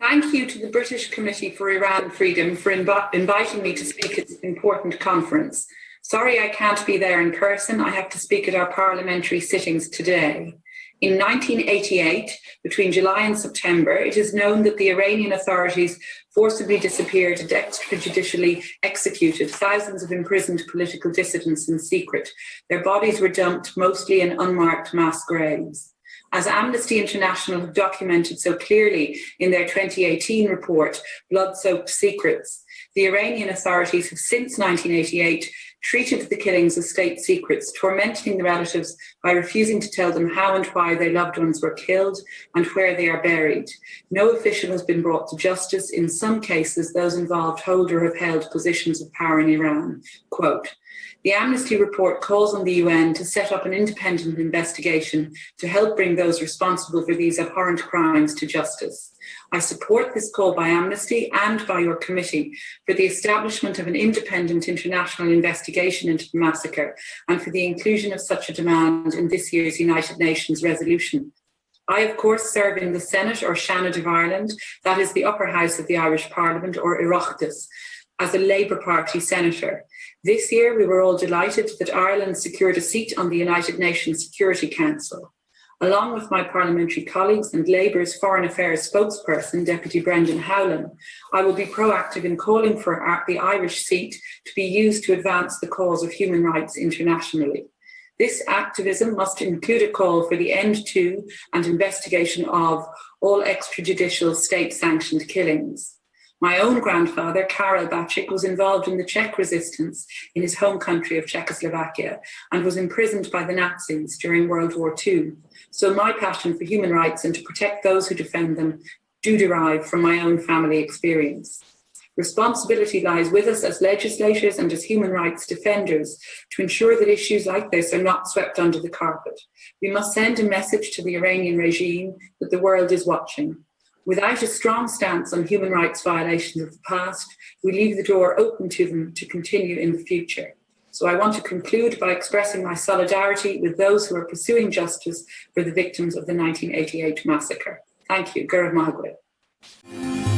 Thank you to the British Committee for Iran Freedom for inviting me to speak at this important conference. Sorry I can't be there in person. I have to speak at our parliamentary sittings today. In 1988, between July and September, it is known that the Iranian authorities forcibly disappeared and extrajudicially executed thousands of imprisoned political dissidents in secret. Their bodies were dumped mostly in unmarked mass graves. As Amnesty International have documented so clearly in their 2018 report, Blood-Soaked Secrets, the Iranian authorities have since 1988 treated the killings as state secrets, tormenting the relatives by refusing to tell them how and why their loved ones were killed and where they are buried. No official has been brought to justice. In some cases, those involved hold or have held positions of power in Iran. Quote, the Amnesty report calls on the UN to set up an independent investigation to help bring those responsible for these abhorrent crimes to justice. I support this call by Amnesty and by your committee for the establishment of an independent international investigation into the massacre and for the inclusion of such a demand in this year's United Nations resolution. I, of course, serve in the Senate or Seanad of Ireland, that is the upper house of the Irish Parliament, or Oireachtas, as a Labour Party senator. This year, we were all delighted that Ireland secured a seat on the United Nations Security Council. Along with my parliamentary colleagues and Labour's Foreign Affairs spokesperson, Deputy Brendan Howlin, I will be proactive in calling for the Irish seat to be used to advance the cause of human rights internationally. This activism must include a call for the end to and investigation of all extrajudicial state-sanctioned killings. My own grandfather, Karel Bacik, was involved in the Czech resistance in his home country of Czechoslovakia and was imprisoned by the Nazis during World War II. So my passion for human rights and to protect those who defend them do derive from my own family experience. Responsibility lies with us as legislators and as human rights defenders to ensure that issues like this are not swept under the carpet. We must send a message to the Iranian regime that the world is watching. Without a strong stance on human rights violations of the past, we leave the door open to them to continue in the future. So I want to conclude by expressing my solidarity with those who are pursuing justice for the victims of the 1988 massacre. Thank you. Gurab Mahagwe.